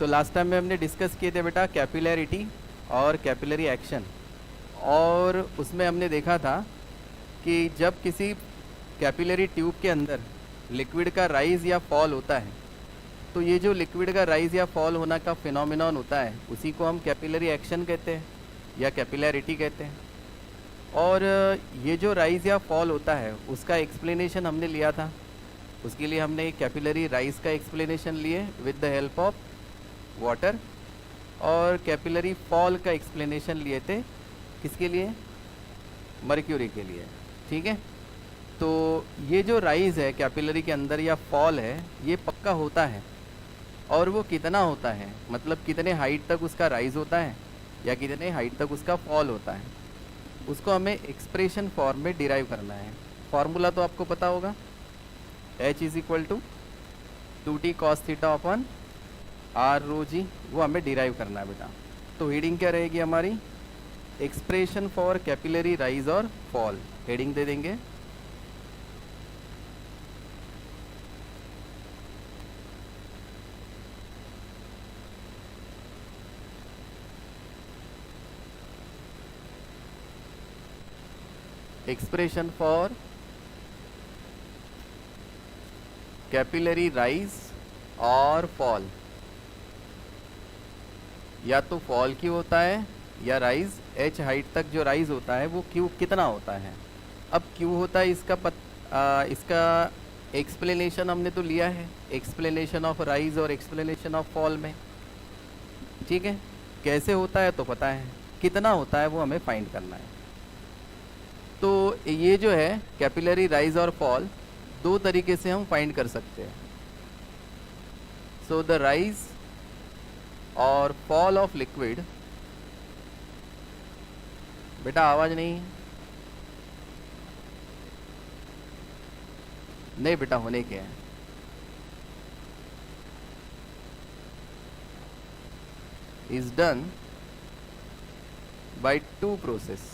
तो last time में हमने डिस्कस किए थे बेटा कैपिलैरिटी और कैपिलरी एक्शन, और उसमें हमने देखा था कि जब किसी कैपिलरी ट्यूब के अंदर लिक्विड का राइज या फॉल होता है, तो ये जो लिक्विड का राइज या फॉल होना का फिनोमिनॉन होता है उसी को हम कैपिलरी एक्शन कहते हैं या कैपिलैरिटी कहते हैं। और ये जो राइज या फॉल होता है उसका एक्सप्लेनेशन हमने लिया था, उसके लिए हमने कैपिलरी राइज का एक्सप्लेनेशन लिए with the help of water, और कैपिलरी फॉल का एक्सप्लेनेशन लिए थे किसके लिए, मर्क्यूरी के लिए। ठीक है, तो ये जो राइज है कैपिलरी के अंदर या फॉल है ये पक्का होता है, और वो कितना होता है मतलब कितने हाइट तक उसका राइज होता है या कितने हाइट तक उसका फॉल होता है, उसको हमें एक्सप्रेशन फॉर्म में डिराइव करना है। फॉर्मूला तो आपको पता होगा, h is equal to 2t cos theta upon r rho g, वो हमें डिराइव करना है बेटा। तो हेडिंग क्या रहेगी हमारी, एक्सप्रेशन फॉर कैपिलरी राइज और फॉल, हेडिंग दे देंगे एक्सप्रेशन फॉर कैपिलरी राइज और फॉल। या तो फॉल क्यों होता है या राइज, h हाइट तक जो राइज होता है वो क्यों कितना होता है। अब क्यों होता है इसका एक्सप्लेनेशन हमने तो लिया है, एक्सप्लेनेशन ऑफ राइज और एक्सप्लेनेशन ऑफ फॉल में। ठीक है, कैसे होता है तो पता है, कितना होता है वो हमें फाइंड करना है। तो ये जो है कैपिलरी राइज और फॉल दो तरीके से हम फाइंड कर सकते हैं। सो द राइज और फॉल ऑफ लिक्विड, बेटा आवाज नहीं बेटा होने के हैं, is done by two process.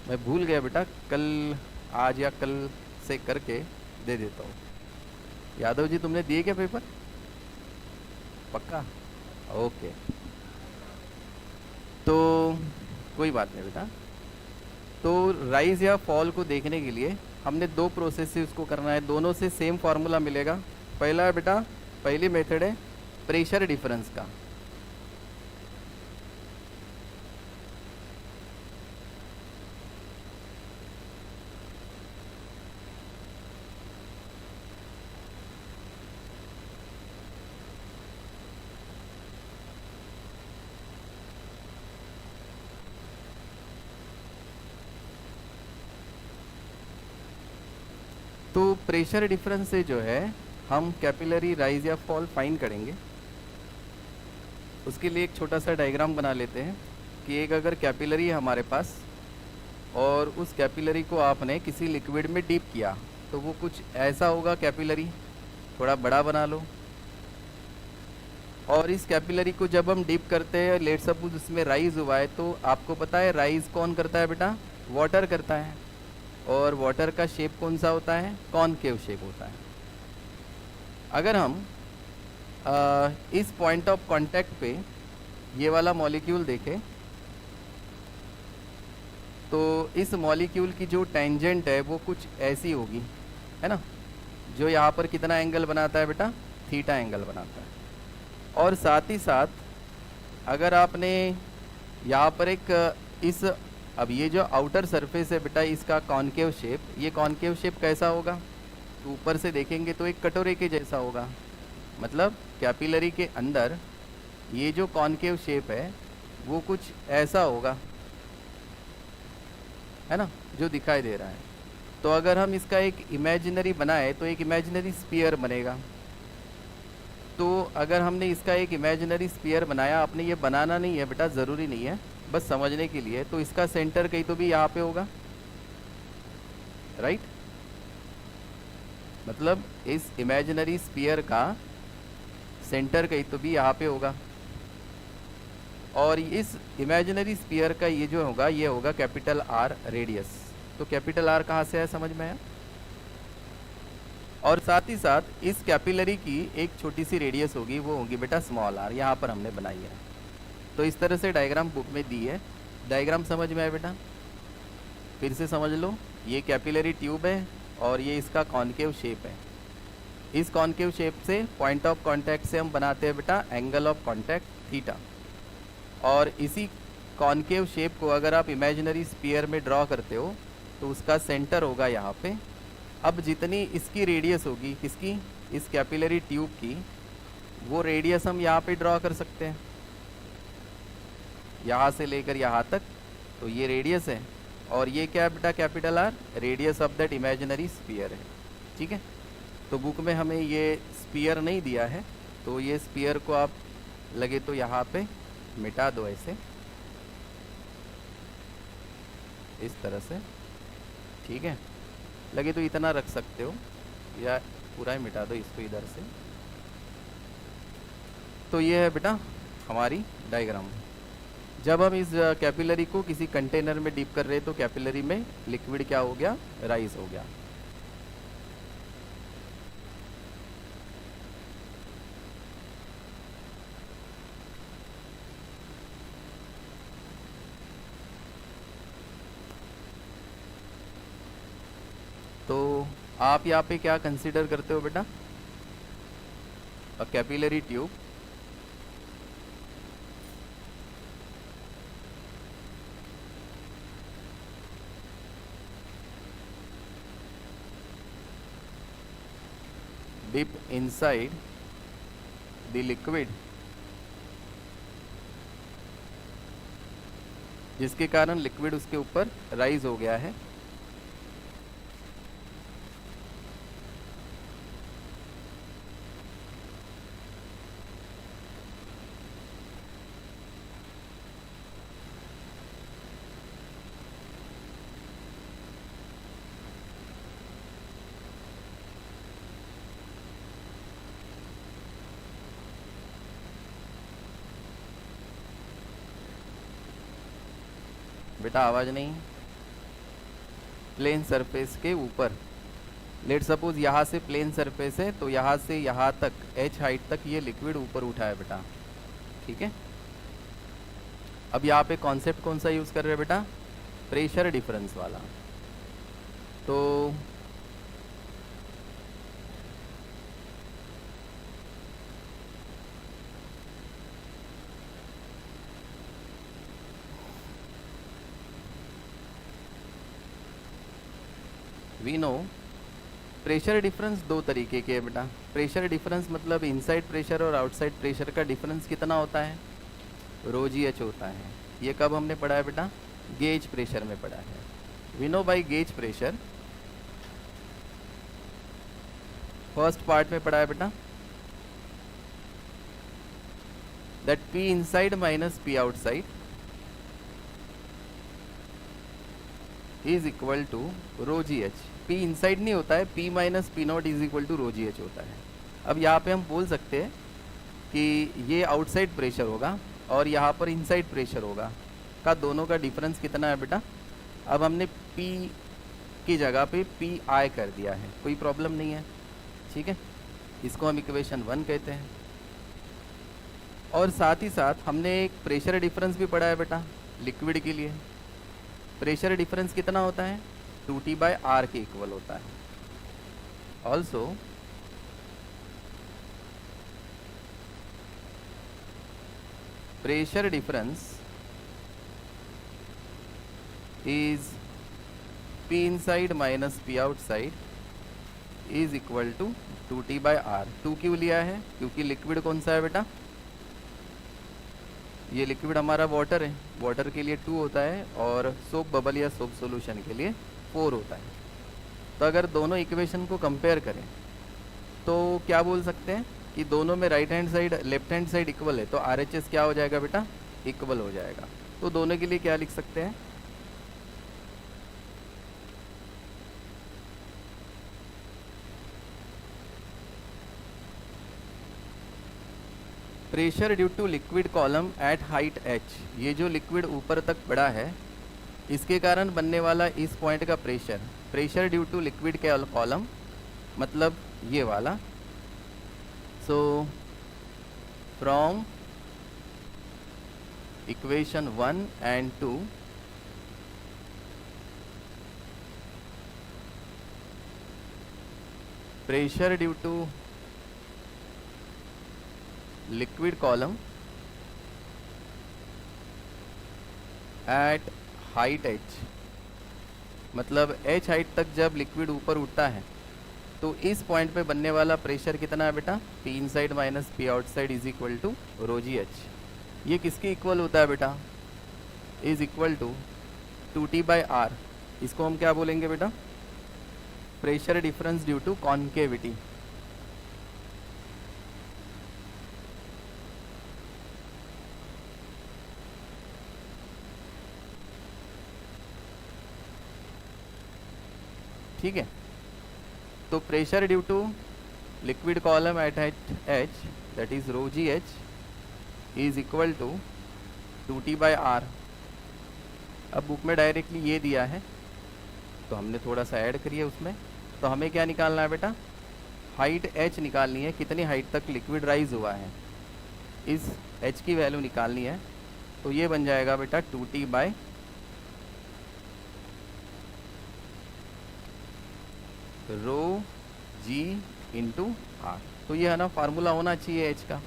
मैं भूल गया बेटा, कल आज या कल से करके दे देता हूँ। यादव जी तुमने दिए क्या पेपर, पक्का, ओके। तो कोई बात नहीं बेटा, तो राइज या फॉल को देखने के लिए हमने दो प्रोसेस से उसको करना है, दोनों से सेम फार्मूला मिलेगा। पहला है बेटा, पहली मेथड है प्रेशर डिफरेंस का। तो प्रेशर डिफरेंस से जो है हम कैपिलरी राइज या फॉल फाइंड करेंगे। उसके लिए एक छोटा सा डायग्राम बना लेते हैं कि एक अगर कैपिलरी है हमारे पास और उस कैपिलरी को आपने किसी लिक्विड में डीप किया तो वो कुछ ऐसा होगा कैपिलरी, थोड़ा बड़ा बना लो। और इस कैपिलरी को जब हम डीप करते हैं, लेट सपोज उसमें राइज हुआ है, तो आपको पता है राइज कौन करता है बेटा, वाटर करता है। और वाटर का शेप कौन सा होता है, कॉनकेव शेप होता है। अगर हम इस पॉइंट ऑफ कांटेक्ट पे ये वाला मॉलिक्यूल देखें तो इस मॉलिक्यूल की जो टेंजेंट है वो कुछ ऐसी होगी, है ना, जो यहाँ पर कितना एंगल बनाता है बेटा, थीटा एंगल बनाता है। और साथ ही साथ अगर आपने यहाँ पर अब ये जो आउटर सरफेस है बेटा इसका कॉनकेव शेप, ये कॉनकेव शेप कैसा होगा, तो ऊपर से देखेंगे तो एक कटोरे के जैसा होगा। मतलब कैपिलरी के अंदर ये जो कॉनकेव शेप है वो कुछ ऐसा होगा, है ना, जो दिखाई दे रहा है। तो अगर हम इसका एक इमेजिनरी बनाए तो एक इमेजिनरी स्फीयर बनेगा। तो अगर हमने इसका एक इमेजिनरी स्फीयर बनाया, आपने ये बनाना नहीं है बेटा, ज़रूरी नहीं है, बस समझने के लिए, तो इसका सेंटर कहीं तो भी यहाँ पे होगा, राइट। मतलब इस इमेजिनरी स्फीयर का सेंटर कहीं तो भी यहाँ पे होगा। और इस इमेजिनरी स्फीयर का ये जो होगा ये होगा कैपिटल आर रेडियस। तो कैपिटल आर कहाँ से है, समझ में आया। और साथ ही साथ इस कैपिलरी की एक छोटी सी रेडियस होगी, वो होगी बेटा स्मॉल आर, यहाँ पर हमने बनाई है। तो इस तरह से डायग्राम बुक में दी है। डायग्राम समझ में आया बेटा? फिर से समझ लो, ये कैपिलरी ट्यूब है और ये इसका कॉन्केव शेप है। इस कॉन्केव शेप से पॉइंट ऑफ कांटेक्ट से हम बनाते हैं बेटा एंगल ऑफ कांटेक्ट थीटा। और इसी कॉन्केव शेप को अगर आप इमेजिनरी स्फीयर में ड्रॉ करते हो तो उसका सेंटर होगा यहाँ पे। अब जितनी इसकी रेडियस होगी, किसकी, इस कैपिलरी ट्यूब की, वो रेडियस हम यहाँ पे ड्रॉ कर सकते हैं, यहाँ से लेकर यहाँ तक। तो ये रेडियस है और ये क्या है बेटा, capital R, radius of that imaginary sphere है। ठीक है, तो बुक में हमें ये स्फीयर नहीं दिया है, तो ये स्फीयर को आप लगे तो यहाँ पे मिटा दो ऐसे, इस तरह से। ठीक है, लगे तो इतना रख सकते हो या पूरा ही मिटा दो इसको इधर से। तो ये है बेटा हमारी डायग्राम। जब हम इस कैपिलरी को किसी कंटेनर में डीप कर रहे हैं तो कैपिलरी में लिक्विड क्या हो गया, राइज हो गया। तो आप यहाँ पे क्या कंसीडर करते हो बेटा, अ capillary tube dip inside the liquid, जिसके कारण लिक्विड उसके ऊपर राइज हो गया है। बेटा आवाज़ नहीं, प्लेन सरफेस के ऊपर, लेट सपोज यहाँ से प्लेन सरफेस है तो यहाँ से यहाँ तक h हाइट तक ये लिक्विड ऊपर उठा है बेटा। ठीक है, अब यहाँ पे कॉन्सेप्ट कौन सा यूज़ कर रहे हैं बेटा, प्रेशर डिफरेंस वाला। तो वी नो प्रेशर डिफरेंस दो तरीके के है बेटा। प्रेशर डिफरेंस मतलब इनसाइड प्रेशर और आउटसाइड प्रेशर का डिफरेंस कितना होता है, रो जी एच होता है। ये कब हमने पढ़ा है बेटा, गेज प्रेशर में पढ़ा है। We know by gauge pressure, first part में पढ़ा है बेटा, that P inside minus P outside is equal to rho ji h. P inside नहीं होता है, P minus P not is equal to rho ji h होता है। अब यहाँ पे हम बोल सकते हैं कि ये आउटसाइड प्रेशर होगा और यहाँ पर इनसाइड प्रेशर होगा, का दोनों का डिफरेंस कितना है बेटा। अब हमने P की जगह पे पी आई कर दिया है, कोई प्रॉब्लम नहीं है। ठीक है, इसको हम इक्वेशन 1 कहते हैं। और साथ ही साथ हमने एक प्रेशर डिफरेंस भी पढ़ा है बेटा लिक्विड के लिए। प्रेशर डिफरेंस कितना होता है, 2T/R के इक्वल होता है। Also pressure difference is P inside minus P outside is equal to 2T/R। 2 क्यों लिया है, क्योंकि लिक्विड कौन सा है बेटा, ये लिक्विड हमारा वाटर है, वाटर के लिए 2 होता है और सोप बबल या सोप सॉल्यूशन के लिए 4 होता है। तो अगर दोनों इक्वेशन को कंपेयर करें तो क्या बोल सकते हैं कि दोनों में right hand side left hand side equal है, तो RHS क्या हो जाएगा बेटा, इक्वल हो जाएगा। तो दोनों के लिए क्या लिख सकते हैं, pressure due to liquid column at height h। ये जो लिक्विड ऊपर तक बढ़ा है इसके कारण बनने वाला इस पॉइंट का pressure, pressure due to liquid के कॉलम मतलब ये वाला। So from equation 1 and 2 pressure due to liquid column at height h, मतलब h हाइट तक जब लिक्विड ऊपर उठता है तो इस पॉइंट पे बनने वाला प्रेशर कितना है बेटा, P inside minus P outside is equal to rho ji h. ये किसके इक्वल होता है बेटा, इज इक्वल टू 2T/R। इसको हम क्या बोलेंगे बेटा, pressure difference due to concavity. ठीक है, तो pressure due to liquid column at H that is rho ji H is equal to 2T/R। अब बुक में डायरेक्टली ये दिया है तो हमने थोड़ा सा ऐड करिए उसमें। तो हमें क्या निकालना है बेटा, हाइट h निकालनी है, कितनी हाइट तक लिक्विड राइज हुआ है, इस h की वैल्यू निकालनी है। तो ये बन जाएगा बेटा 2T/ row ji into are. तो ये है ना फार्मूला होना चाहिए h का,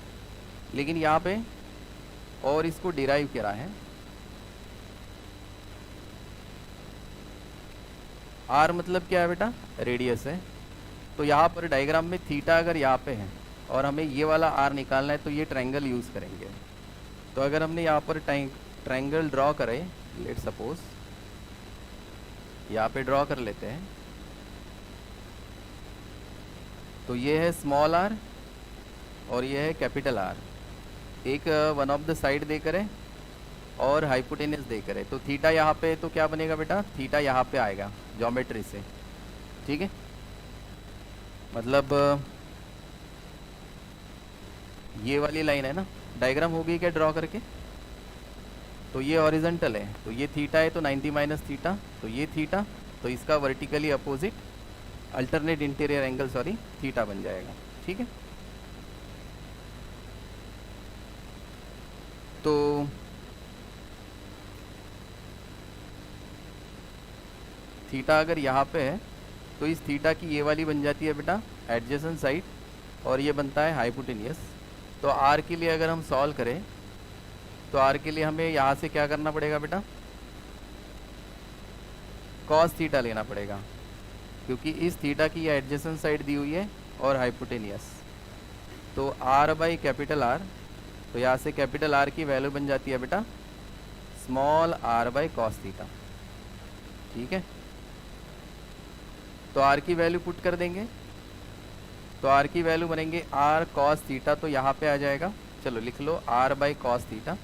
लेकिन यहाँ पे और इसको डिराइव करा है। r मतलब क्या है बेटा, रेडियस है। तो यहाँ पर डायग्राम में थीटा अगर यहाँ पे है और हमें ये वाला r निकालना है तो ये ट्रायंगल यूज़ करेंगे। तो अगर हमने यहाँ पर ट्रायंगल ड्रॉ करे, लेट सपोज यहाँ पे ड्रॉ कर लेते हैं, तो ये है स्मॉल r और ये है कैपिटल R। एक वन ऑफ द साइड दे करें और हाइपोटेनस दे करें। तो थीटा यहाँ पे तो क्या बनेगा बेटा, थीटा यहाँ पे आएगा ज्योमेट्री से। ठीक है, मतलब ये वाली लाइन है ना, डायग्राम हो गई क्या ड्रॉ करके। तो ये हॉरिजॉन्टल है, तो ये थीटा है तो 90 माइनस थीटा, तो ये थीटा, तो इसका vertically opposite alternate interior angle sorry theta बन जाएगा। ठीक है, तो थीटा अगर यहाँ पे है तो इस थीटा की ये वाली बन जाती है बेटा एडजेसेंट साइड और ये बनता है हाइपोटेनियस। तो आर के लिए अगर हम सॉल्व करें तो आर के लिए हमें यहाँ से क्या करना पड़ेगा बेटा, कॉस थीटा लेना पड़ेगा, क्योंकि इस थीटा की ये एडजेसेंट साइड दी हुई है और हाइपोटेनियस। तो आर बाई कैपिटल आर, तो यहाँ से कैपिटल आर की वैल्यू बन जाती है बेटा small R by cos theta. ठीक है, तो आर की वैल्यू पुट कर देंगे, तो आर की वैल्यू बनेंगे आर कॉस थीटा, तो यहाँ पे आ जाएगा, चलो लिख लो R by cos theta.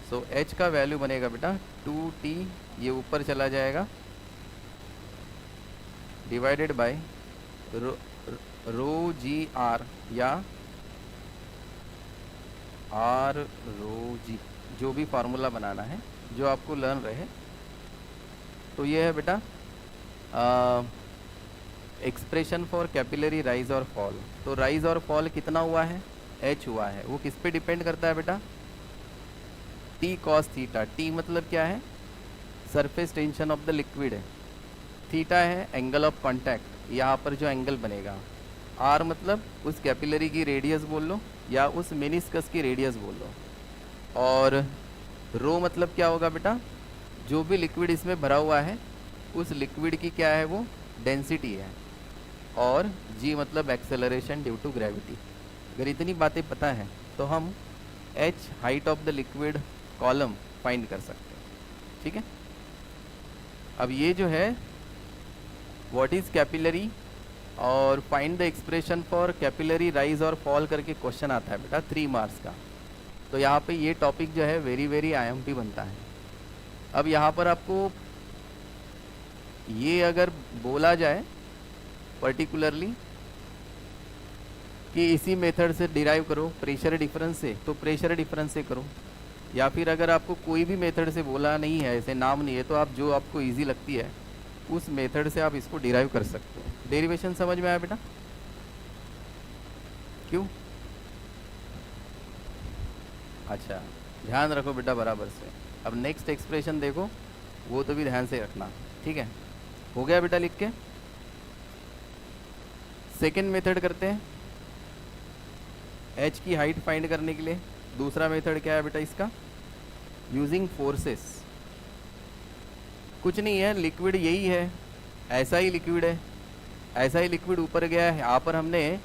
So H का वैल्यू बनेगा बेटा 2T, ये ऊपर चला जाएगा, divided by rho G R या आर रो जी, जो भी फार्मूला बनाना है जो आपको लर्न रहे। तो ये है बेटा एक्सप्रेशन फॉर कैपिलरी राइज और फॉल। तो राइज और फॉल कितना हुआ है, h हुआ है, वो किस पे डिपेंड करता है बेटा, T cos थीटा। T मतलब क्या है, surface tension of the liquid है, थीटा है एंगल ऑफ कांटेक्ट, यहाँ पर जो एंगल बनेगा। R मतलब उस कैपिलरी की रेडियस बोल लो या उस मेनिस्कस की रेडियस बोल लो, और रो मतलब क्या होगा बेटा, जो भी लिक्विड इसमें भरा हुआ है उस लिक्विड की क्या है वो डेंसिटी है, और जी मतलब एक्सेलरेशन ड्यू टू ग्रेविटी। अगर इतनी बातें पता है तो हम h height of the liquid column find कर सकते हैं। ठीक है, अब ये जो है व्हाट इज कैपिलरी और find the expression for capillary rise और फॉल करके क्वेश्चन आता है बेटा 3 मार्क्स का। तो यहाँ पे ये टॉपिक जो है वेरी वेरी IMP बनता है। अब यहाँ पर आपको ये अगर बोला जाए पर्टिकुलरली कि इसी मेथड से डिराइव करो प्रेशर डिफरेंस से, तो प्रेशर डिफरेंस से करो, या फिर अगर आपको कोई भी मेथड से बोला नहीं है, ऐसे नाम नहीं है, तो आप जो आपको इजी लगती है उस मेथड से आप इसको डिराइव कर सकते हो। डेरिवेशन समझ में आया बेटा? क्यों? अच्छा, ध्यान रखो बेटा बराबर से। अब नेक्स्ट एक्सप्रेशन देखो, वो तो भी ध्यान से रखना, ठीक है? हो गया बेटा लिख के? सेकेंड मेथड करते हैं एच की हाइट फाइंड करने के लिए। दूसरा मेथड क्या है बेटा इसका? Using forces. कुछ नहीं है, लिक्विड यही है, ऐसा ही लिक्विड है, ऐसा ही लिक्विड ऊपर गया है। यहाँ पर हमने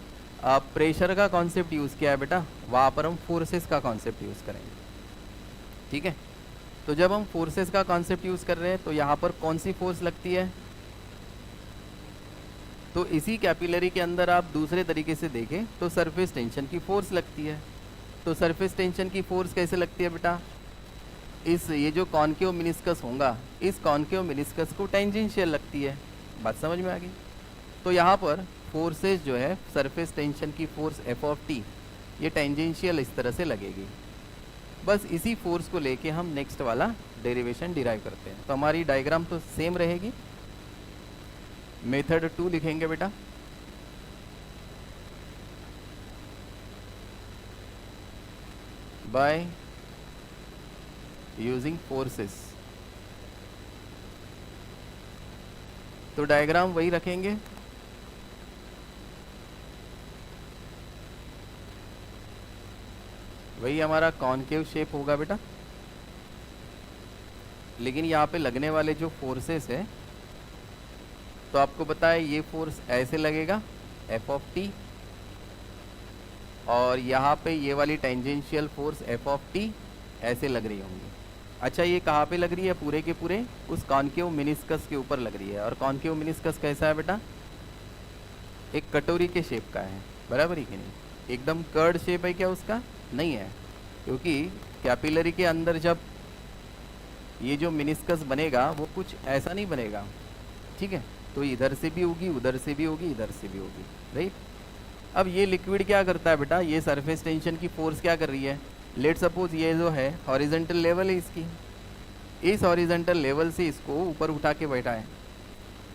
प्रेशर का कॉन्सेप्ट यूज़ किया है बेटा, वहाँ पर हम फोर्सेस का कॉन्सेप्ट यूज़ करेंगे, ठीक है? तो जब हम फोर्सेस का कॉन्सेप्ट यूज़ कर रहे हैं तो यहाँ पर कौन सी फोर्स लगती है? तो इसी कैपिलरी के अंदर आप दूसरे तरीके से देखें तो सरफेस टेंशन की फोर्स लगती है। तो सरफेस टेंशन की फोर्स कैसे लगती है बेटा? इस ये जो कॉन्केव मिनिस्कस होगा, इस कॉन्केव मिनिस्कस को टेंजेंशियल लगती है। बात समझ में आ गई? तो यहाँ पर फोर्सेस जो है, सरफेस टेंशन की फोर्स एफ ऑफ टी, ये टेंजेंशियल इस तरह से लगेगी। बस इसी फोर्स को लेके हम नेक्स्ट वाला डेरिवेशन डिराइव करते हैं। तो हमारी डायग्राम तो सेम रहेगी। मेथड 2 लिखेंगे बेटा। By using forces. तो डायग्राम वही रखेंगे, वही हमारा कॉन्केव शेप होगा बेटा। लेकिन यहाँ पे लगने वाले जो फोर्सेस है, तो आपको पता है ये फोर्स ऐसे लगेगा एफ ऑफ टी, और यहाँ पे ये वाली tangential force F of T ऐसे लग रही होंगी। अच्छा, ये कहाँ पे लग रही है? पूरे के पूरे उस कॉन्केव मिनिस्कस के ऊपर लग रही है। और कॉन्केव मिनिस्कस कैसा है बेटा? एक कटोरी के शेप का है, बराबर ही कि नहीं? एकदम कर्ड शेप है क्या उसका? नहीं है, क्योंकि कैपिलरी के अंदर जब ये जो मिनिस्कस बनेगा वो कुछ ऐसा नहीं बनेगा, ठीक है? तो इधर से भी होगी, उधर से भी होगी, इधर से भी होगी, राइट? अब ये लिक्विड क्या करता है बेटा? ये सरफेस टेंशन की फोर्स क्या कर रही है? लेट सपोज ये जो है हॉरिजॉन्टल लेवल है इसकी, इस हॉरिजॉन्टल लेवल से इसको ऊपर उठा के बैठा है।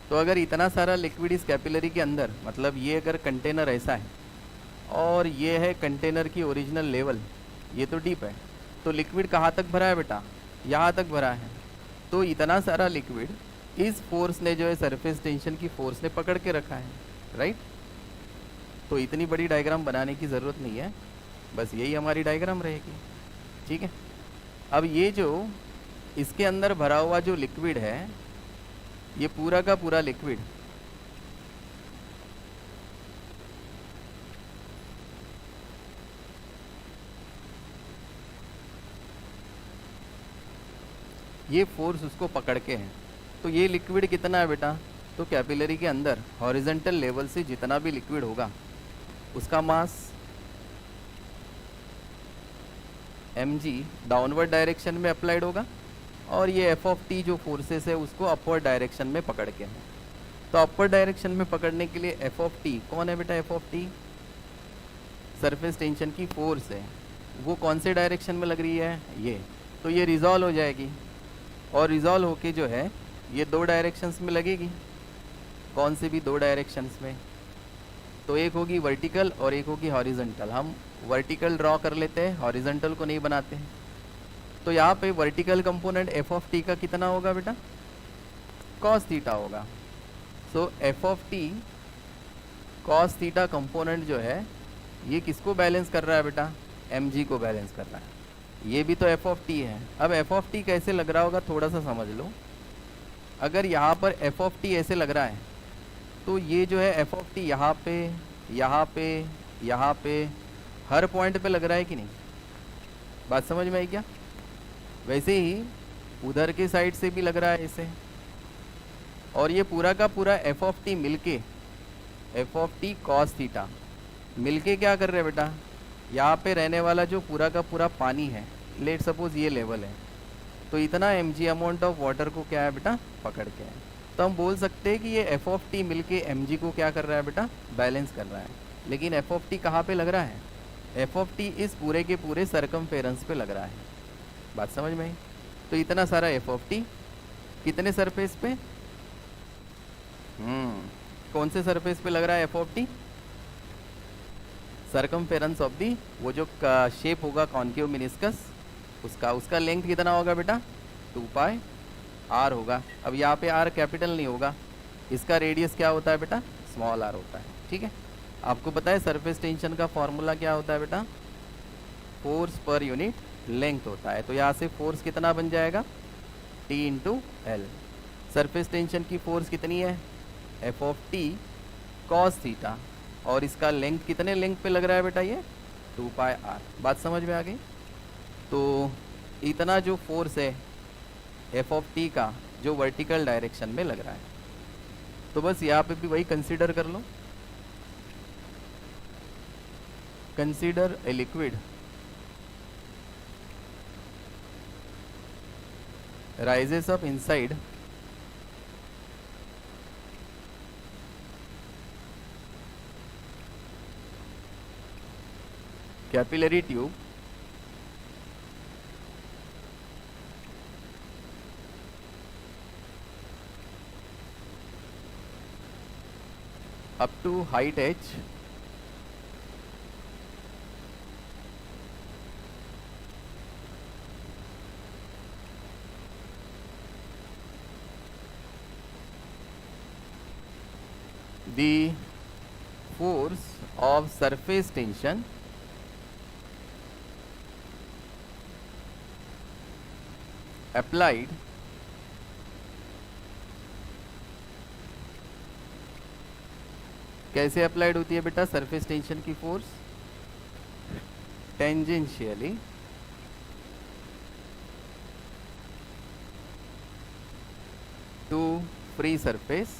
तो अगर इतना सारा लिक्विड इस कैपिलरी के अंदर, मतलब ये अगर कंटेनर ऐसा है और ये है कंटेनर की ओरिजिनल लेवल, ये तो डीप है, तो लिक्विड कहाँ तक भरा है बेटा? यहाँ तक भरा है। तो इतना सारा लिक्विड इस फोर्स ने, जो है सरफेस टेंशन की फोर्स ने पकड़ के रखा है, राइट? तो इतनी बड़ी डायग्राम बनाने की ज़रूरत नहीं है, बस यही हमारी डायग्राम रहेगी, ठीक है? अब ये जो इसके अंदर भरा हुआ जो लिक्विड है, ये पूरा का पूरा लिक्विड ये फोर्स उसको पकड़ के है। तो ये लिक्विड कितना है बेटा? तो कैपिलरी के अंदर हॉरिजॉन्टल लेवल से जितना भी लिक्विड होगा उसका मास mg डाउनवर्ड डायरेक्शन में अप्लाइड होगा, और ये एफ ऑफ टी जो फोर्सेस है उसको अपवर्ड डायरेक्शन में पकड़ के है। तो अपवर्ड डायरेक्शन में पकड़ने के लिए एफ ऑफ टी कौन है बेटा? F of T surface tension की फोर्स है, वो कौन से डायरेक्शन में लग रही है? ये। तो ये रिजॉल्व हो जाएगी, और रिजॉल्व होके जो है ये दो डायरेक्शंस में लगेगी। कौन से भी दो डायरेक्शंस में? तो एक होगी वर्टिकल और एक होगी हॉरिजॉन्टल। हम वर्टिकल ड्रॉ कर लेते हैं, हॉरिजॉन्टल को नहीं बनाते हैं। तो यहाँ पे vertical component F of T का कितना होगा बेटा? कॉस थीटा होगा। So F of T cos theta component जो है ये किसको बैलेंस कर रहा है बेटा? mg को बैलेंस कर रहा है। ये भी तो एफ ऑफ टी है। अब एफ ऑफ टी कैसे लग रहा होगा थोड़ा सा समझ लो। अगर यहाँ पर एफ ऑफ टी ऐसे लग रहा है तो ये जो है एफ ऑफ टी यहाँ पे, यहाँ पे, यहाँ पे, हर पॉइंट पे लग रहा है कि नहीं? बात समझ में आई क्या? वैसे ही उधर के साइड से भी लग रहा है ऐसे, और ये पूरा का पूरा एफ ऑफ टी मिलके, F of T cos theta मिलके क्या कर रहे हैं बेटा? यहाँ पे रहने वाला जो पूरा का पूरा पानी है, लेट सपोज ये लेवल है, तो इतना mg अमाउंट ऑफ वाटर को क्या है बेटा? पकड़ के है। तो हम बोल सकते हैं कि ये एफ ऑफ टी मिलके mg को क्या कर रहा है बेटा? बैलेंस कर रहा है। लेकिन एफ ऑफ टी कहाँ पे लग रहा है? एफ ऑफ टी इस पूरे के पूरे सरकमफेरेंस पे लग रहा है। बात समझ में आई? तो इतना सारा एफ ऑफ टी कितने सरफेस पे? कौन से सरफेस पे लग रहा है F of T? Circumference of the, वो जो शेप होगा कॉन्केव मिनिस्कस उसका लेंथ कितना होगा बेटा? 2 पाई आर होगा। अब यहाँ पे आर कैपिटल नहीं होगा, इसका रेडियस क्या होता है बेटा? स्मॉल आर होता है। ठीक है, आपको पता है सरफेस टेंशन का फॉर्मूला क्या होता है बेटा? फोर्स पर यूनिट लेंथ होता है। तो यहाँ से फोर्स कितना बन जाएगा? T into L. Surface tension की फोर्स कितनी है? F of T cos theta, और इसका लेंथ कितने लेंथ पे लग रहा है बेटा? ये 2 पाई आर। बात समझ में आ गई? तो इतना जो फोर्स है एफ ऑफ टी का, जो वर्टिकल डायरेक्शन में लग रहा है, तो बस यहाँ पे भी वही कंसीडर कर लो। Consider a liquid rises up inside capillary tube up to height h the force of surface tension applied कैसे अप्लाइड होती है बेटा सरफेस टेंशन की force? Tangentially to free surface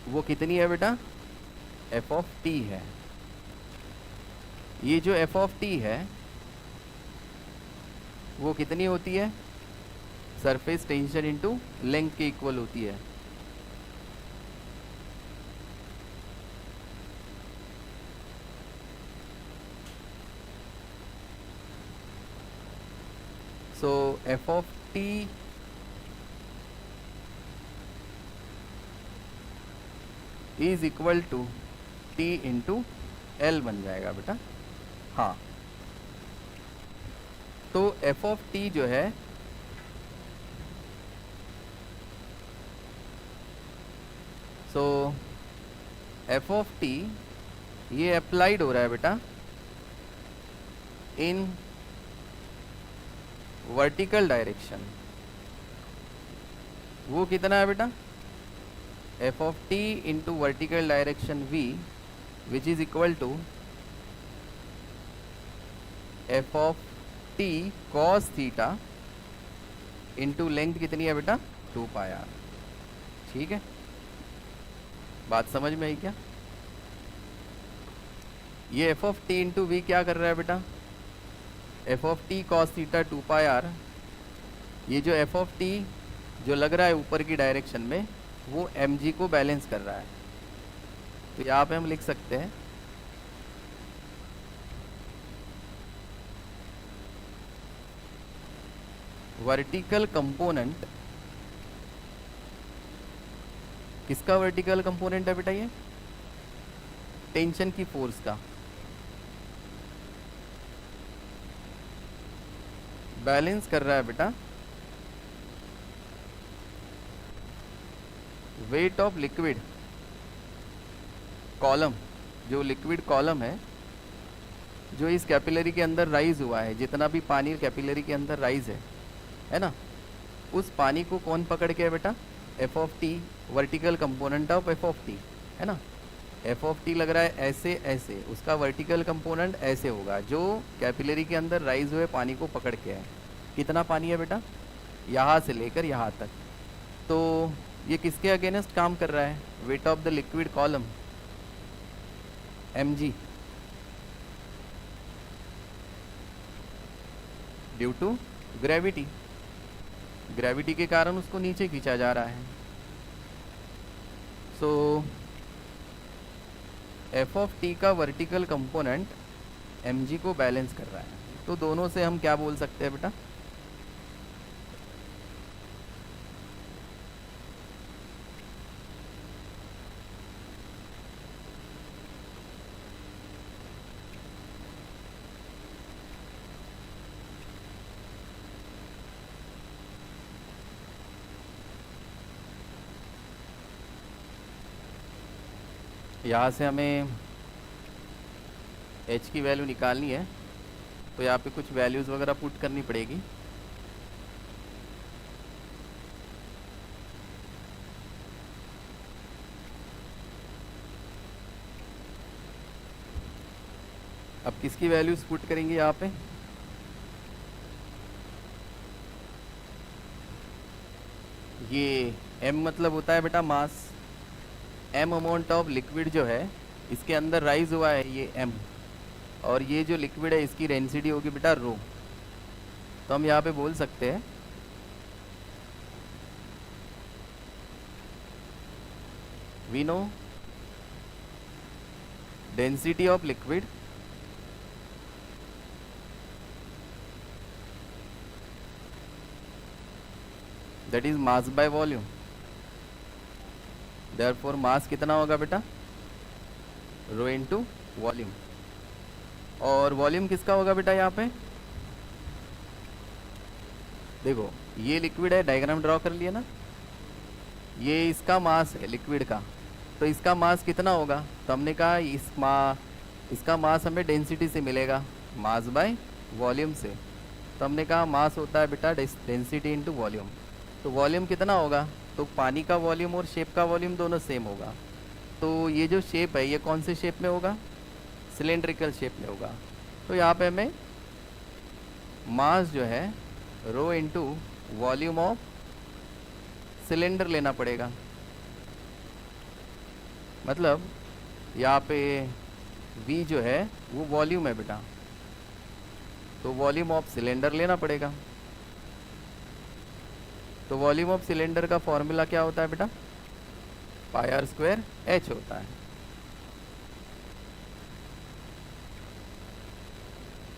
वो कितनी है बेटा? एफ ऑफ टी है। ये जो एफ ऑफ टी है वो कितनी होती है? सरफेस टेंशन इनटू लेंथ के इक्वल होती है। So F of T is equal to T into L बन जाएगा बेटा। हाँ, तो एफ ऑफ टी जो है सो एफ ऑफ टी ये अप्लाइड हो रहा है बेटा इन वर्टिकल डायरेक्शन। वो कितना है बेटा? F of T into vertical direction v which is equal to F of T cos theta into length कितनी है बेटा? 2 पाई आर। ठीक है, बात समझ में आई क्या? ये F of T into V क्या कर रहा है बेटा? F of T cos theta 2 pi R. ये जो एफ ऑफ टी जो लग रहा है ऊपर की डायरेक्शन में वो एम जी को बैलेंस कर रहा है। तो यहाँ पे हम लिख सकते हैं वर्टिकल कंपोनेंट। किसका वर्टिकल कंपोनेंट है बेटा? ये टेंशन की फोर्स का। बैलेंस कर रहा है बेटा वेट ऑफ लिक्विड कॉलम। जो लिक्विड कॉलम है जो इस कैपिलरी के अंदर राइज हुआ है, जितना भी पानी कैपिलरी के अंदर राइज है ना, उस पानी को कौन पकड़ के है बेटा? F of T, vertical component of F of T, है ना। एफ ऑफ टी लग रहा है ऐसे ऐसे, उसका वर्टिकल कंपोनेंट ऐसे होगा जो कैपिलरी के अंदर राइज हुए पानी को पकड़ के है। कितना पानी है बेटा? यहाँ से लेकर यहाँ तक। तो ये किसके अगेंस्ट काम कर रहा है? Weight of the liquid column mg due to gravity. Gravity के कारण उसको नीचे खींचा जा रहा है। सो एफ ऑफ टी का वर्टिकल कंपोनेंट mg को बैलेंस कर रहा है। तो दोनों से हम क्या बोल सकते हैं बेटा? यहाँ से हमें h की वैल्यू निकालनी है, तो यहाँ पे कुछ वैल्यूज़ वगैरह पुट करनी पड़ेगी। अब किसकी वैल्यूज़ पुट करेंगे यहाँ पे? ये m मतलब होता है बेटा मास। m अमाउंट ऑफ लिक्विड जो है इसके अंदर राइज हुआ है ये m, और ये जो लिक्विड है इसकी डेंसिटी होगी बेटा रो। तो हम यहाँ पे बोल सकते हैं we know density of liquid that is mass by volume. Therefore mass कितना होगा बेटा? Rho into volume. और वॉल्यूम किसका होगा बेटा यहाँ पे? देखो ये लिक्विड है, डायग्राम ड्रॉ कर लिया ना, ये इसका मास है लिक्विड का, तो इसका मास कितना होगा? तो हमने कहा इसका मास हमें डेंसिटी से मिलेगा, मास बाय वॉल्यूम से। तो हमने कहा मास होता है बेटा डेंसिटी इनटू वॉल्यूम। तो वॉल्यूम कितना होगा? तो पानी का वॉल्यूम और शेप का वॉल्यूम दोनों सेम होगा। तो ये जो शेप है ये कौन से शेप में होगा? सिलेंड्रिकल शेप में होगा। तो यहाँ पे हमें मास जो है रो इनटू वॉल्यूम ऑफ सिलेंडर लेना पड़ेगा। मतलब यहाँ पे V जो है वो वॉल्यूम है बेटा, तो वॉल्यूम ऑफ सिलेंडर लेना पड़ेगा। तो वॉल्यूम ऑफ सिलेंडर का फॉर्मूला क्या होता है बेटा? पाई आर स्क्वायर H होता है।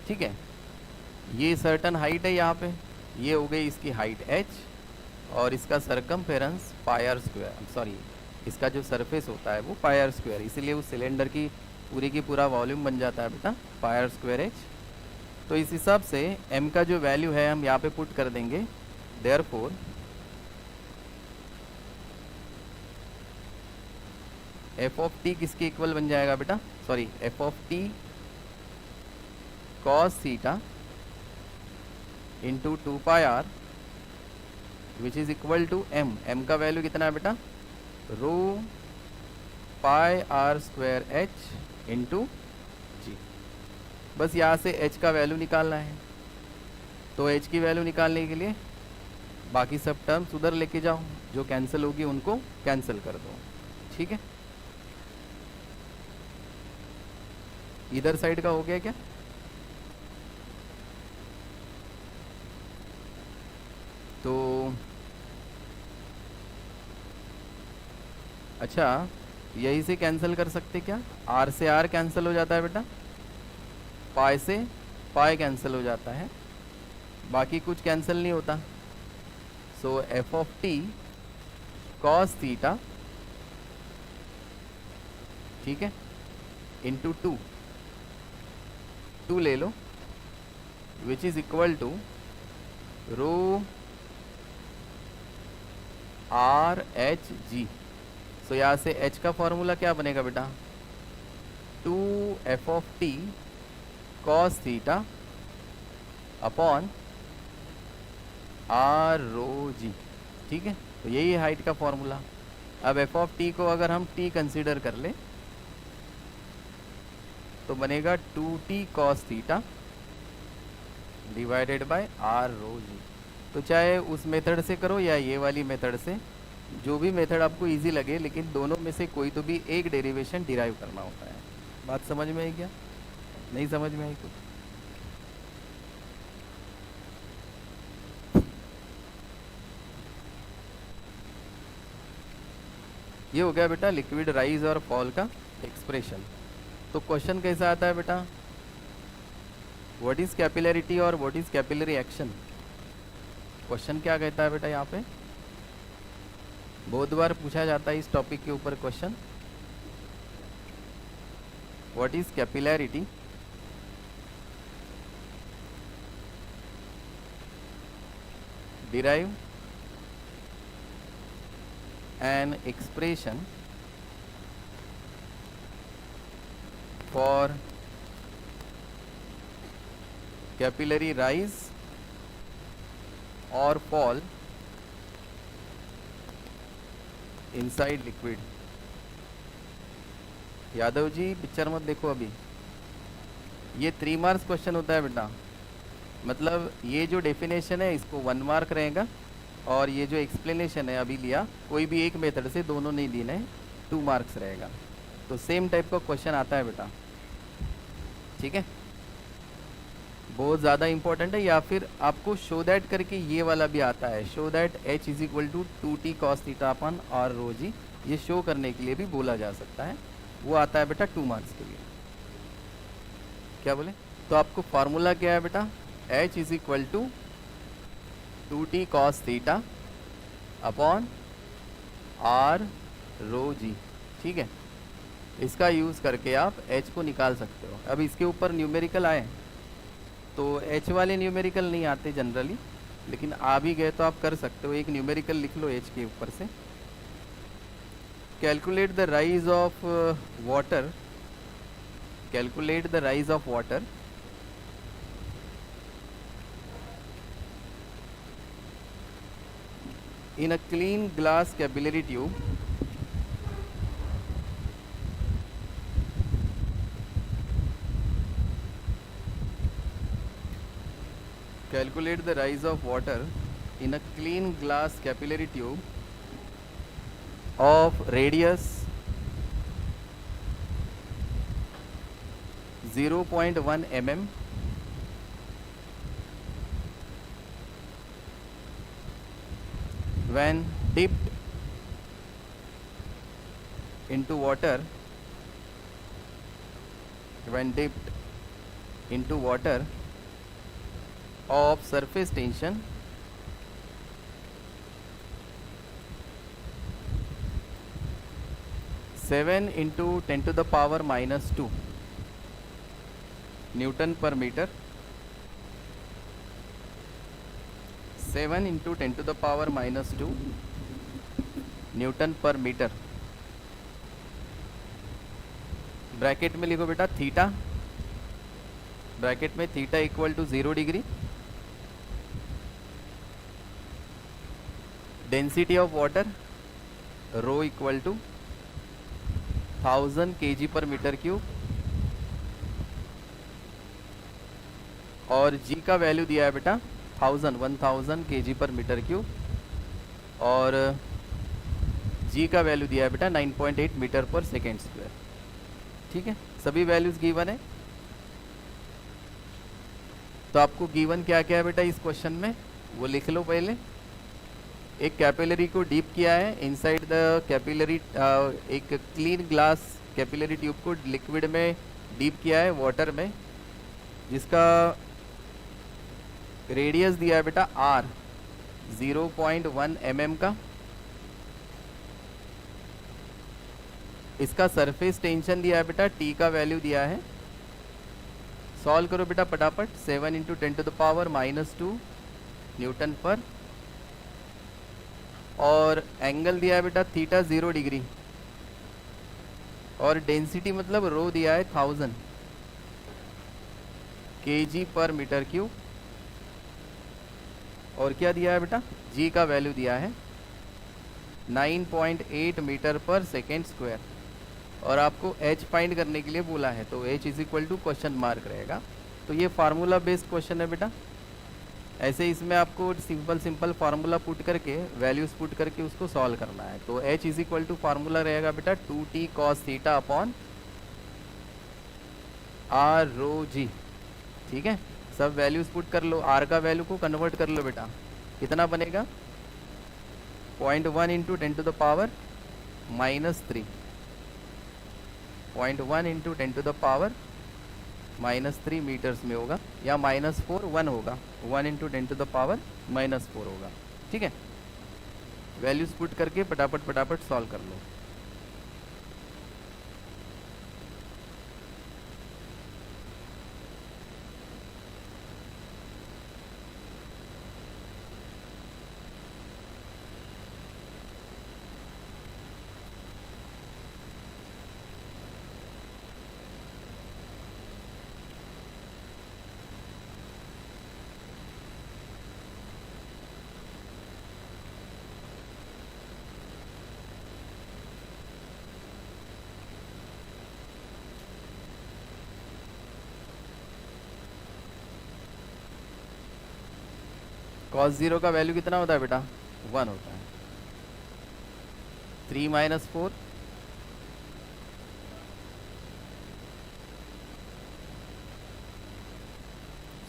ठीक है, ये सर्टन हाइट है यहाँ पे, ये हो गई इसकी हाइट h, और इसका circumference pi R square, sorry इसका जो सरफेस होता है वो पाई आर स्क्वायर, इसीलिए उस सिलेंडर की पूरा वॉल्यूम बन जाता है बेटा पाई आर स्क्वायर h। तो इस हिसाब से m का जो वैल्यू है हम यहाँ पे पुट कर देंगे। देयरफॉर f ऑफ t किसके इक्वल बन जाएगा बेटा? Sorry f of t cos theta into 2 pi R which is equal to m का वैल्यू कितना है बेटा? Rho pi R square h into G. बस यहाँ से h का वैल्यू निकालना है। तो h की वैल्यू निकालने के लिए बाकी सब टर्म्स उधर लेके जाओ, जो कैंसिल होगी उनको कैंसिल कर दो। ठीक है, इधर साइड का हो गया क्या? तो अच्छा, यही से कैंसिल कर सकते क्या? r से r कैंसिल हो जाता है बेटा, पाई से पाई कैंसिल हो जाता है, बाकी कुछ कैंसिल नहीं होता। So f of t cos theta, ठीक है, इंटू 2 ले लो, which is equal to rho R H G. So यहाँ से h का फॉर्मूला क्या बनेगा बेटा? 2 f of t cos theta upon R rho G. ठीक है, तो यही है हाइट का फॉर्मूला। अब f ऑफ t को अगर हम t कंसीडर कर ले तो बनेगा 2t cos theta divided by R rho G. तो चाहे उस मेथड से करो या ये वाली मेथड से, जो भी मेथड आपको इजी लगे, लेकिन दोनों में से कोई तो भी एक डेरिवेशन डिराइव करना होता है। बात समझ में आई क्या? नहीं समझ में आई कुछ? ये हो गया बेटा लिक्विड राइज और फॉल का एक्सप्रेशन। तो क्वेश्चन कैसा आता है बेटा? व्हाट इज कैपिलरिटी और what is capillary action? Question क्या कहता है बेटा? यहाँ पे बहुत बार पूछा जाता है इस टॉपिक के ऊपर question. What is capillarity, derive an expression for capillary rise और fall inside liquid. Yadav ji picture मत देखो अभी, ये 3 मार्क्स क्वेश्चन होता है बेटा। मतलब ये जो डेफिनेशन है इसको 1 मार्क रहेगा, और ये जो एक्सप्लेनेशन है अभी लिया कोई भी एक मेथड से, दोनों नहीं देने, 2 मार्क्स रहेगा। तो सेम टाइप का क्वेश्चन आता है बेटा, ठीक है, बहुत ज़्यादा इंपॉर्टेंट है। या फिर आपको शो दैट करके ये वाला भी आता है, show that h is equal to 2t cos theta upon r rho G, ये शो करने के लिए भी बोला जा सकता है, वो आता है बेटा 2 मार्क्स के लिए। क्या बोले? तो आपको फार्मूला क्या है बेटा, h is equal to 2t cos theta upon r rho G, ठीक है। इसका यूज़ करके आप h को निकाल सकते हो। अब इसके ऊपर न्यूमेरिकल आए तो h वाले न्यूमेरिकल नहीं आते जनरली, लेकिन आ भी गए तो आप कर सकते हो। एक न्यूमेरिकल लिख लो h के ऊपर से, calculate the rise of water, calculate the rise of water in a clean glass capillary tube calculate the rise of water in a clean glass capillary tube of radius 0.1 mm when dipped into water, when dipped into water of surface tension 7 into 10 to the power minus 2 Newton per meter, 7 into 10 to the power minus 2 newton per metre. Bracket में लिखो बेटा theta, bracket में theta equal to 0 degree, density of water rho equal to 1000 kg per metre cube, और G का value दिया है बेटा 1000 kg per metre cube, और जी का वैल्यू दिया है बेटा 9.8 मीटर पर सेकेंड स्क्वायर, ठीक है। सभी वैल्यूज गिवन है। तो आपको गिवन क्या क्या है बेटा इस क्वेश्चन में, वो लिख लो पहले। एक कैपिलरी को डीप किया है इनसाइड द कैपिलरी, एक क्लीन ग्लास कैपिलरी ट्यूब को लिक्विड में डीप किया है वाटर में, जिसका रेडियस दिया है बेटा r 0.1 mm का। इसका सरफेस टेंशन दिया है बेटा, t का वैल्यू दिया है। सॉल्व करो बेटा फटाफट, 7 into 10 to the power minus 2 newton per, और एंगल दिया है बेटा थीटा 0 डिग्री, और डेंसिटी मतलब रो दिया है 1000 kg पर मीटर क्यूब, और क्या दिया है बेटा जी का वैल्यू दिया है 9.8 मीटर पर सेकेंड स्क्वायर, और आपको h फाइंड करने के लिए बोला है, तो h is equal to question mark रहेगा। तो ये फार्मूला बेस्ड क्वेश्चन है बेटा। ऐसे इसमें आपको सिंपल फार्मूला पुट करके, वैल्यूज पुट करके उसको सॉल्व करना है। तो h is equal to formula रहेगा बेटा 2t cos theta upon r rho G, ठीक है। सब वैल्यूज पुट कर लो, r का वैल्यू को कन्वर्ट कर लो बेटा, कितना बनेगा 0.1 into 10 to the power minus 3, 0.1 into 10 to the power minus 3 metres में होगा, या -4 1 होगा, 1 इंटू 10 टू द पावर -4 होगा, ठीक है। वैल्यूज पुट करके फटाफट सॉल्व कर लो। cos 0 का वैल्यू कितना होता है बेटा? 1 होता है। 3 माइनस 4,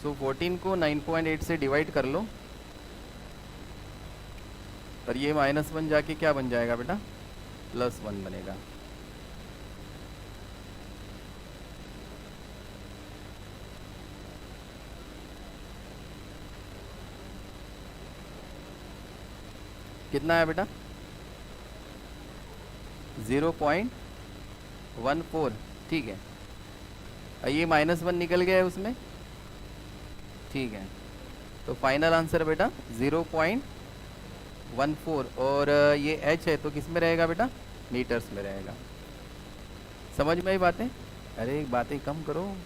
सो 14 को 9.8 से डिवाइड कर लो, और ये -1 जाके क्या बन जाएगा बेटा? +1 बनेगा। कितना है बेटा? 0.14। ठीक है, ये -1 निकल गया है उसमें। ठीक है, तो फाइनल आंसर बेटा 0.14, और ये h है तो किस में रहेगा बेटा? मीटर्स में रहेगा। समझ में आई बातें? अरे बातें कम करो।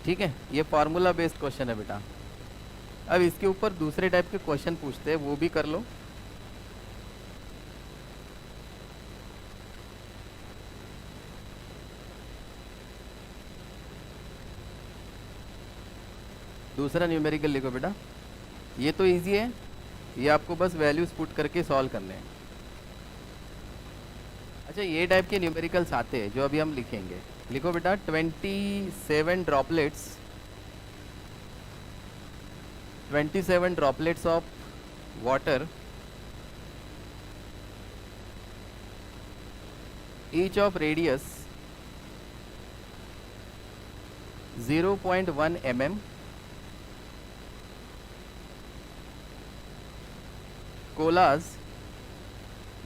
ठीक है, ये फार्मूला बेस्ड क्वेश्चन है बेटा। अब इसके ऊपर दूसरे टाइप के क्वेश्चन पूछते हैं, वो भी कर लो। दूसरा न्यूमेरिकल लिखो बेटा। ये तो इजी है, ये आपको बस वैल्यूज पुट करके सॉल्व करने हैं। अच्छा, ये टाइप के न्यूमेरिकल्स आते हैं जो अभी हम लिखेंगे। लिखो बेटा 27 droplets of water, each of radius 0.1 mm, collage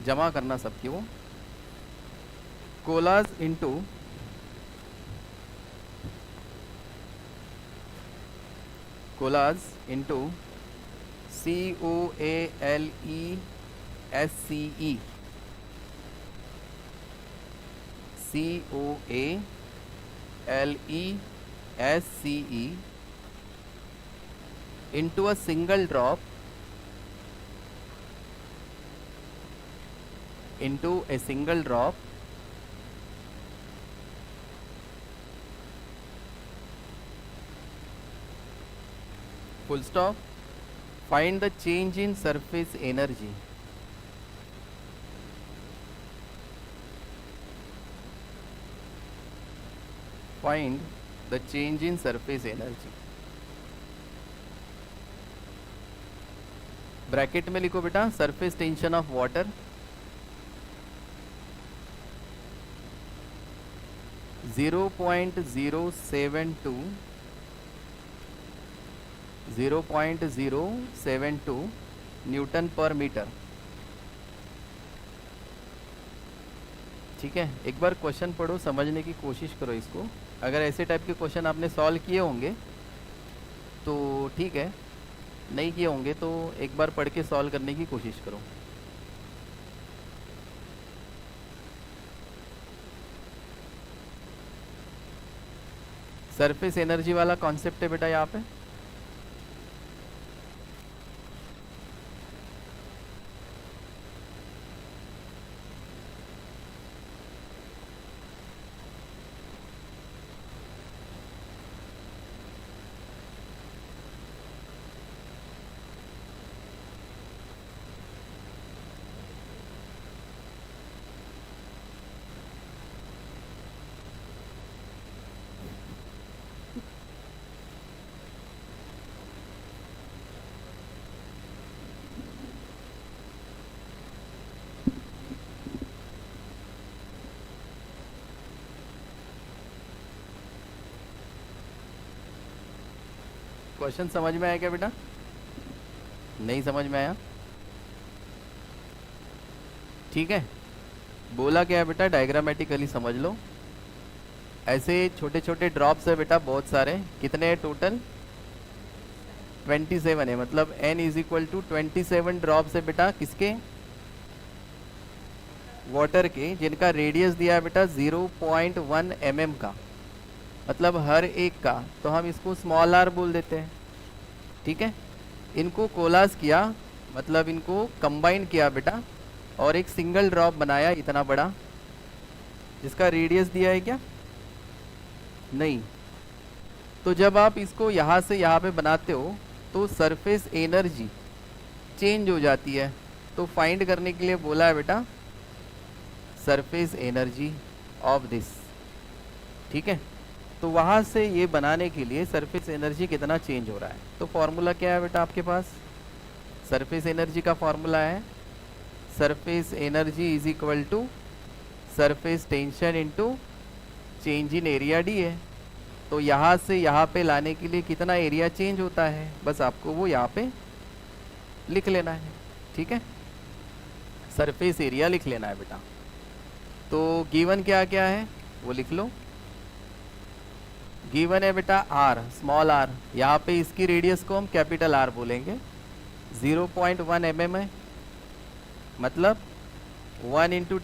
जमा करना सबकी, वो collage into COALESCE into a single drop full stop. Find the change in surface energy. Find the change in surface energy. Bracket में लिखो बेटा surface tension of water 0.072 Newton per metre. ठीक है, एक बार क्वेश्चन पढ़ो, समझने की कोशिश करो इसको। अगर ऐसे टाइप के क्वेश्चन आपने सॉल्व किए होंगे तो ठीक है, नहीं किए होंगे तो एक बार पढ़ के सॉल्व करने की कोशिश करो। सरफेस एनर्जी वाला कॉन्सेप्ट है बेटा यहाँ पे। क्वेश्चन समझ में आया क्या बेटा? नहीं समझ में आया? ठीक है, बोला क्या है बेटा, डायग्रामेटिकली समझ लो। ऐसे छोटे छोटे ड्रॉप्स है बेटा बहुत सारे। कितने हैं टोटल? 27 है, मतलब n is equal to 27 drops है बेटा। किसके? वाटर के, जिनका रेडियस दिया है बेटा 0.1 mm का, मतलब हर एक का। तो हम इसको स्मॉल r बोल देते हैं। ठीक है, इनको कोलाज किया, मतलब इनको कंबाइन किया बेटा, और एक सिंगल ड्रॉप बनाया इतना बड़ा, जिसका रेडियस दिया है क्या? नहीं, तो जब आप इसको यहाँ से यहाँ पे बनाते हो तो सरफेस एनर्जी चेंज हो जाती है। तो फाइंड करने के लिए बोला है बेटा सरफेस एनर्जी ऑफ दिस, ठीक है। तो वहाँ से ये बनाने के लिए सरफेस एनर्जी कितना चेंज हो रहा है, तो फॉर्मूला क्या है बेटा आपके पास, सरफेस एनर्जी का फॉर्मूला है surface energy is equal to surface tension into change in area D है। तो यहाँ से यहाँ पे लाने के लिए कितना एरिया चेंज होता है, बस आपको वो यहाँ पे लिख लेना है, ठीक है। सरफेस एरिया लिख लेना है बेटा। तो गिवन क्या क्या है वो लिख लो। गिवन है बेटा आर, स्मॉल आर, यहाँ पे इसकी रेडियस को हम कैपिटल आर बोलेंगे। 0.1 mm है, मतलब 1 ×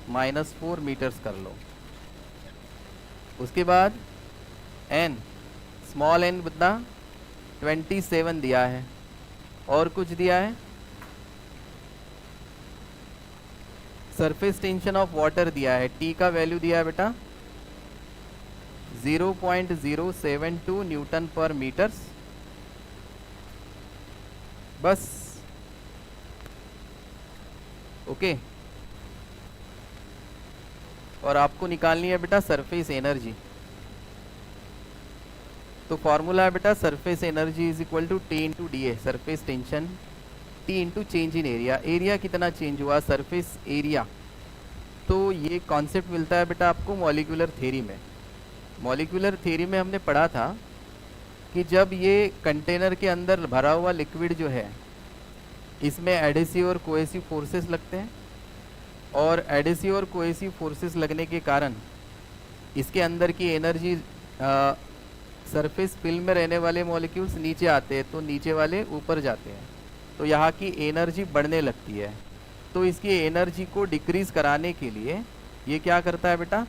10⁻⁻⁴ मीटर्स कर लो। उसके बाद n, स्मॉल n कितना 27 दिया है, और कुछ दिया है, सरफेस टेंशन ऑफ वाटर दिया है, T का वैल्यू दिया है बेटा 0.072 न्यूटन पर मीटर्स, बस, ओके। और आपको निकालनी है बेटा सरफेस एनर्जी। तो फॉर्मूला है बेटा surface energy is equal to T × dA, surface tension T × change in area. Area कितना चेंज हुआ, सरफेस एरिया। तो ये कॉन्सेप्ट मिलता है बेटा आपको मॉलिक्यूलर थ्योरी में। मॉलिक्यूलर थ्योरी में हमने पढ़ा था कि जब ये कंटेनर के अंदर भरा हुआ लिक्विड जो है, इसमें एडेसिव और कोहेसिव फोर्सेस लगते हैं, और एडेसिव और कोहेसिव फोर्सेस लगने के कारण इसके अंदर की एनर्जी, सरफेस फिल्म में रहने वाले मॉलिक्यूल्स नीचे आते हैं तो नीचे वाले ऊपर जाते हैं, तो यहाँ की एनर्जी बढ़ने लगती है। तो इसकी एनर्जी को डिक्रीज़ कराने के लिए ये क्या करता है बेटा,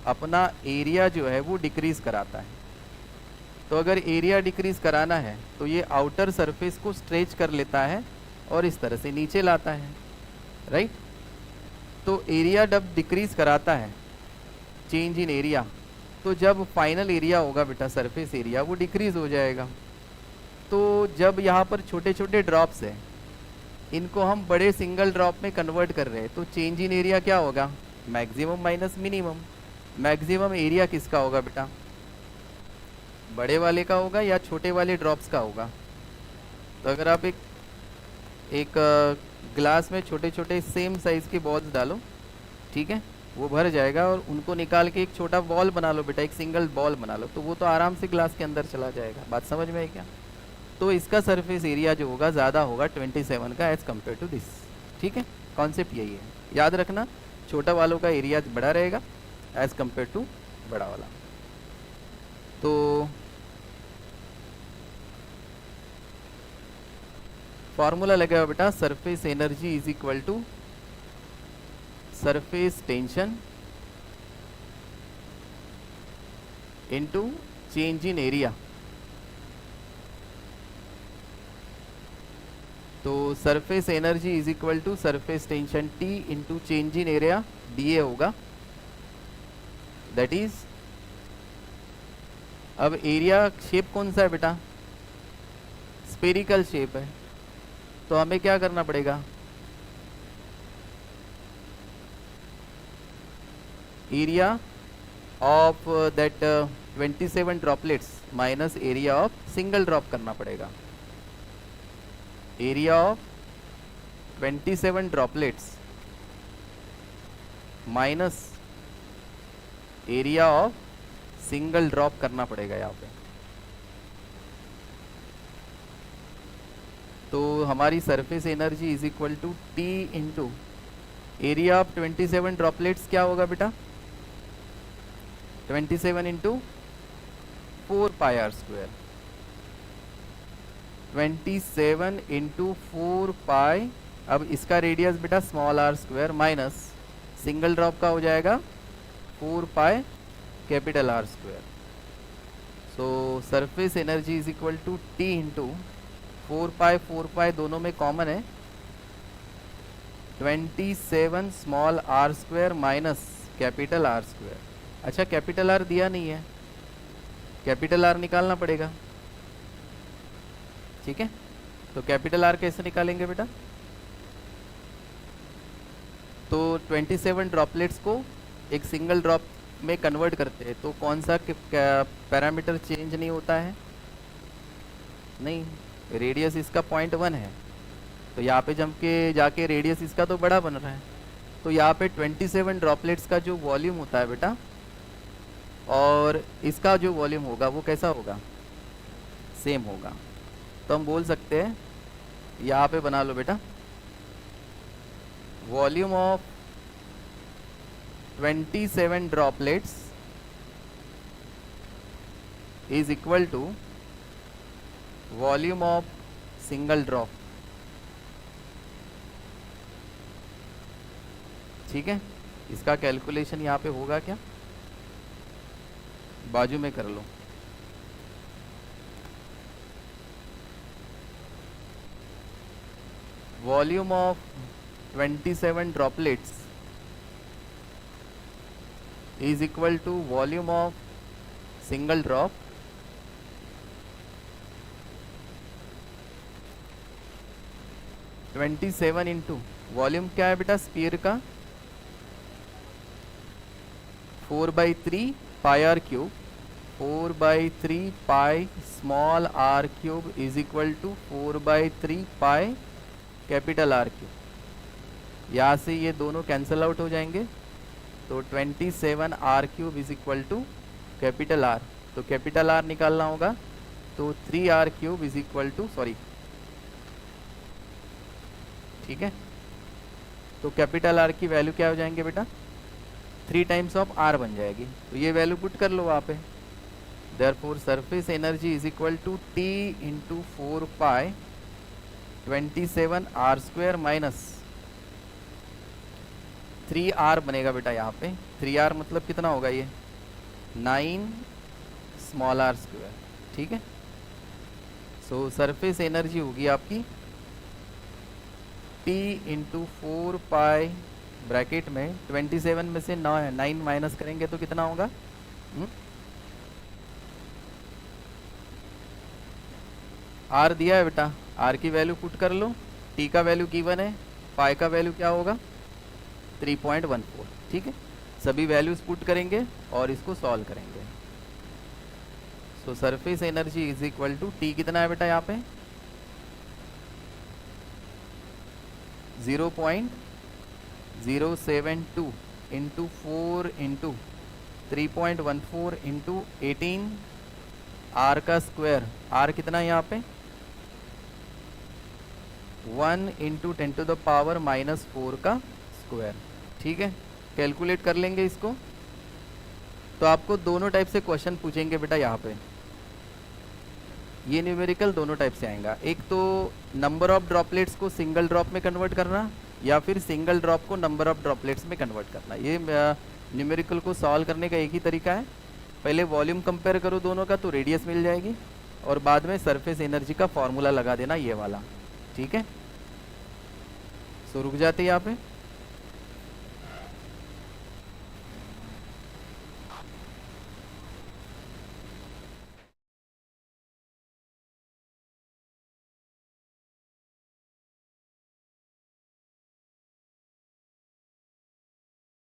अपना एरिया जो है वो डिक्रीज़ कराता है। तो अगर एरिया डिक्रीज़ कराना है तो ये आउटर सरफेस को स्ट्रेच कर लेता है और इस तरह से नीचे लाता है, राइट। तो एरिया जब डिक्रीज़ कराता है, चेंज इन एरिया, तो जब फाइनल एरिया होगा बेटा सरफेस एरिया वो डिक्रीज़ हो जाएगा। तो जब यहाँ पर छोटे छोटे ड्रॉप्स हैं, इनको हम बड़े सिंगल ड्रॉप में कन्वर्ट कर रहे हैं, तो चेंज इन एरिया क्या होगा, maximum minus minimum. Maximum area किसका होगा बेटा, बड़े वाले का होगा या छोटे वाले ड्रॉप्स का होगा। तो अगर आप एक ग्लास में छोटे छोटे सेम साइज़ के बॉल्स डालो, ठीक है, वो भर जाएगा, और उनको निकाल के एक छोटा बॉल बना लो बेटा, एक सिंगल बॉल बना लो, तो वो तो आराम से ग्लास के अंदर चला जाएगा। बात समझ में आई क्या। तो इसका सरफेस एरिया जो होगा ज़्यादा होगा 27 का एज़ कम्पेयर टू दिस, ठीक है। कॉन्सेप्ट यही है, याद रखना, छोटा वालों का एरिया बड़ा रहेगा एज़ कम्पेयर टू बड़ा वाला। तो फॉर्मूला लगेगा बेटा surface energy is equal to surface tension into change in area. तो surface energy is equal to surface tension T into change in area dA होगा, दैट इज, अब एरिया शेप कौन सा है बेटा, स्फेरिकल शेप है, तो हमें क्या करना पड़ेगा, area of that 27 droplets minus area of single drop करना पड़ेगा। Area of 27 droplets minus area of single drop करना पड़ेगा यहाँ पे। तो हमारी surface energy is equal to T into area of 27 droplets क्या होगा बेटा, 27 इंटू 4πr², 27 इंटू 4π, अब इसका रेडियस बेटा small r² minus single drop का हो जाएगा 4π capital R²। So surface energy is equal to T into 4π दोनों में कॉमन है, 27 small r² minus capital R²। अच्छा कैपिटल R दिया नहीं है, कैपिटल आर निकालना पड़ेगा। ठीक है, तो कैपिटल आर कैसे निकालेंगे बेटा? तो 27 ड्रॉपलेट्स को एक सिंगल ड्रॉप में कन्वर्ट करते हैं, तो कौन सा पैरामीटर चेंज नहीं होता है? नहीं, रेडियस इसका 0.1 है, तो यहाँ पे जम के जाके रेडियस इसका तो बड़ा बन रहा है। तो यहाँ पे 27 ड्रॉपलेट्स का जो वॉल्यूम होता है बेटा, और इसका जो वॉल्यूम होगा वो कैसा होगा? सेम होगा। तो हम बोल सकते हैं, यहाँ पे बना लो बेटा, volume of 27 droplets is equal to volume of single drop. ठीक है, इसका कैलकुलेशन यहाँ पे होगा क्या? बाजू में कर लो। Volume of 27 droplets is equal to volume of single drop (27) into volume क्या है बेटा स्फीयर का? 4/3 pi R cube, 4/3 pi small R cube is equal to 4/3 pi capital R cube. यहाँ से ये दोनों कैंसिल आउट हो जाएंगे, तो 27 R cube is equal to capital R. तो कैपिटल आर निकालना होगा, तो 3 R cube is equal to, sorry, ठीक है, तो कैपिटल आर की वैल्यू क्या हो जाएंगे बेटा? 3 टाइम्स ऑफ आर बन जाएगी। तो ये वैल्यू पुट कर लो वहाँ पे। Therefore surface energy is equal to T into 4 pi 27 R square minus 3 R बनेगा बेटा यहाँ पे। 3 आर मतलब कितना होगा ये? 9 स्मॉल आर स्क्वायर। ठीक है, सो सरफेस एनर्जी होगी आपकी T इंटू 4 पाई ब्रैकेट में 27 में से 9 माइनस करेंगे तो कितना होगा? आर दिया है बेटा, आर की वैल्यू पुट कर लो। टी का वैल्यू गिवन है, पाई का वैल्यू क्या होगा? 3.14। ठीक है, सभी वैल्यूज पुट करेंगे और इसको सॉल्व करेंगे। So surface energy is equal to T कितना है बेटा यहाँ पे? 0.072 इंटू 4 इंटू 3.14 इंटू 18 आर का स्क्वायर। आर कितना है यहाँ पे? 1 इंटू 10 टू द पावर -4 का स्क्वायर। ठीक है, कैलकुलेट कर लेंगे इसको। तो आपको दोनों टाइप से क्वेश्चन पूछेंगे बेटा यहाँ पे। ये न्यूमेरिकल दोनों टाइप से आएगा, एक तो नंबर ऑफ ड्रॉपलेट्स को सिंगल ड्रॉप में कन्वर्ट करना, या फिर सिंगल ड्रॉप को नंबर ऑफ ड्रॉपलेट्स में कन्वर्ट करना। ये न्यूमेरिकल को सॉल्व करने का एक ही तरीका है, पहले वॉल्यूम कंपेयर करो दोनों का तो रेडियस मिल जाएगी, और बाद में सरफेस एनर्जी का फॉर्मूला लगा देना ये वाला। ठीक है, सो रुक जाते हैं यहाँ पे।